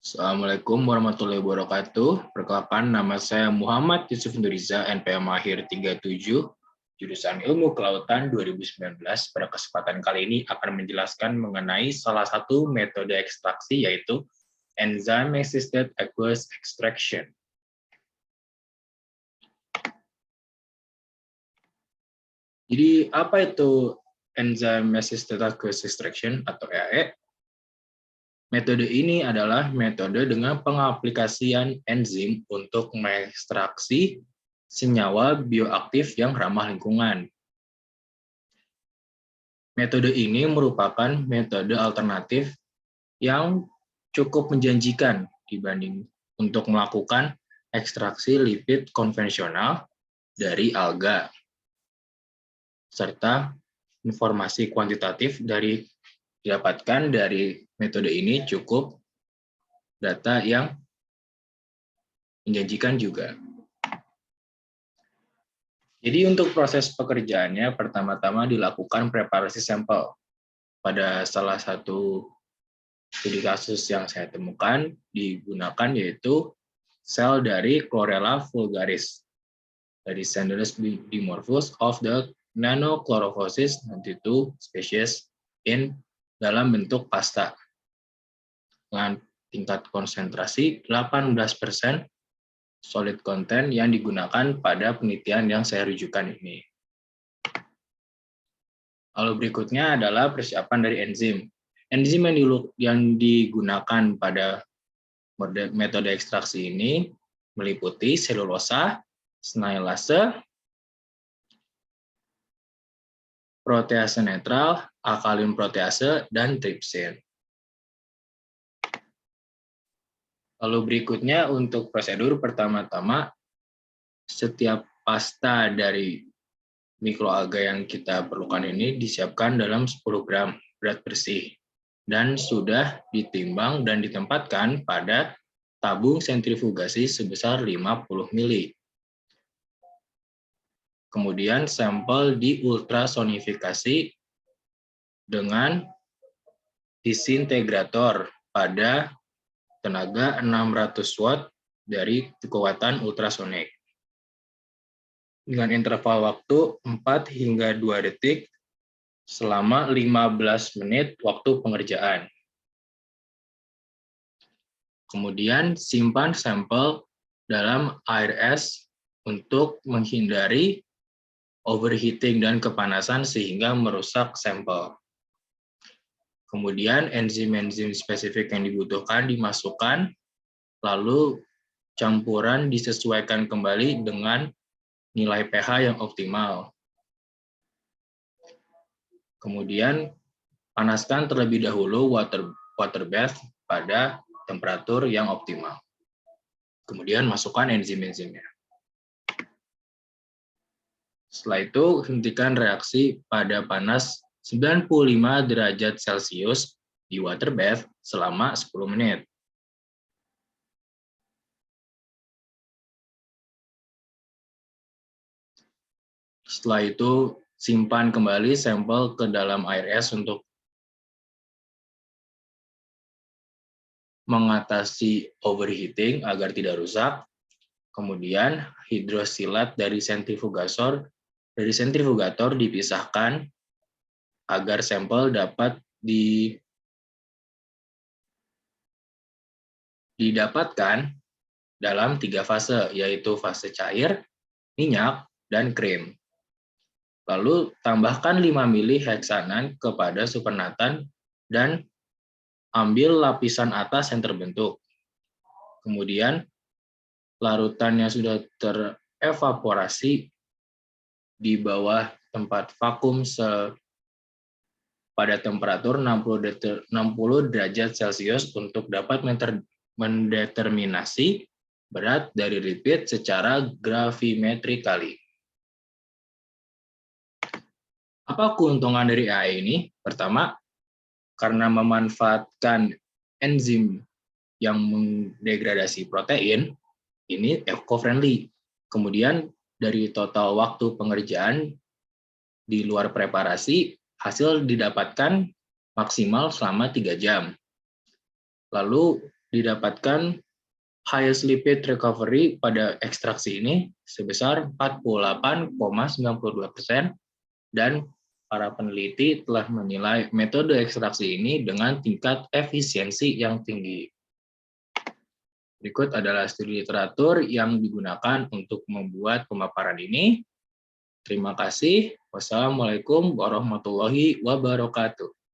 Assalamualaikum warahmatullahi wabarakatuh. Perkenalkan, nama saya Muhammad Yusuf Nuriza, NPM Mahir 37, jurusan Ilmu Kelautan 2019. Pada kesempatan kali ini akan menjelaskan mengenai salah satu metode ekstraksi, yaitu Enzyme Assisted Aqueous Extraction. Jadi, apa itu Enzyme Assisted Aqueous Extraction atau EAE? Metode ini adalah metode dengan pengaplikasian enzim untuk mengekstraksi senyawa bioaktif yang ramah lingkungan. Metode ini merupakan metode alternatif yang cukup menjanjikan dibanding untuk melakukan ekstraksi lipid konvensional dari alga, serta informasi kuantitatif didapatkan dari metode ini cukup data yang menjanjikan juga. Jadi untuk proses pekerjaannya, pertama-tama dilakukan preparasi sampel. Pada salah satu studi kasus yang saya temukan, digunakan yaitu sel dari Chlorella vulgaris, dari Cyanidus dimorphus of the Nanochlorophysis 92 species dalam bentuk pasta dengan tingkat konsentrasi 18% solid content yang digunakan pada penelitian yang saya rujukan ini. Lalu berikutnya adalah persiapan dari enzim. Enzim yang digunakan pada metode ekstraksi ini meliputi selulosa, snailase, protease netral, alkalin protease, dan tripsin. Lalu berikutnya untuk prosedur, pertama-tama setiap pasta dari mikroalga yang kita perlukan ini disiapkan dalam 10 gram berat bersih dan sudah ditimbang dan ditempatkan pada tabung sentrifugasi sebesar 50 ml. Kemudian sampel diultrasonifikasi dengan disintegrator pada tenaga 600 watt dari kekuatan ultrasonik dengan interval waktu 4 hingga 2 detik selama 15 menit waktu pengerjaan. Kemudian simpan sampel dalam air es untuk menghindari overheating dan kepanasan sehingga merusak sampel. Kemudian enzim-enzim spesifik yang dibutuhkan dimasukkan, lalu campuran disesuaikan kembali dengan nilai pH yang optimal. Kemudian panaskan terlebih dahulu water bath pada temperatur yang optimal. Kemudian masukkan enzim-enzimnya. Setelah itu hentikan reaksi pada panas 95 derajat Celcius di water bath selama 10 menit. Setelah itu simpan kembali sampel ke dalam air es untuk mengatasi overheating agar tidak rusak. Kemudian hidrosilat dari sentrifugator dipisahkan agar sampel dapat didapatkan dalam 3 fase, yaitu fase cair, minyak, dan krim. Lalu tambahkan 5 ml heksanan kepada supernatan dan ambil lapisan atas yang terbentuk. Kemudian larutan yang sudah terevaporasi di bawah tempat vakum pada temperatur 60 derajat Celcius untuk dapat mendeterminasi berat dari lipid secara gravimetrically. Apa keuntungan dari EAE ini? Pertama, karena memanfaatkan enzim yang mendegradasi protein, ini eco-friendly. Kemudian dari total waktu pengerjaan di luar preparasi, hasil didapatkan maksimal selama 3 jam. Lalu didapatkan highest lipid recovery pada ekstraksi ini sebesar 48,92% dan para peneliti telah menilai metode ekstraksi ini dengan tingkat efisiensi yang tinggi. Berikut adalah studi literatur yang digunakan untuk membuat pemaparan ini. Terima kasih. Wassalamualaikum warahmatullahi wabarakatuh.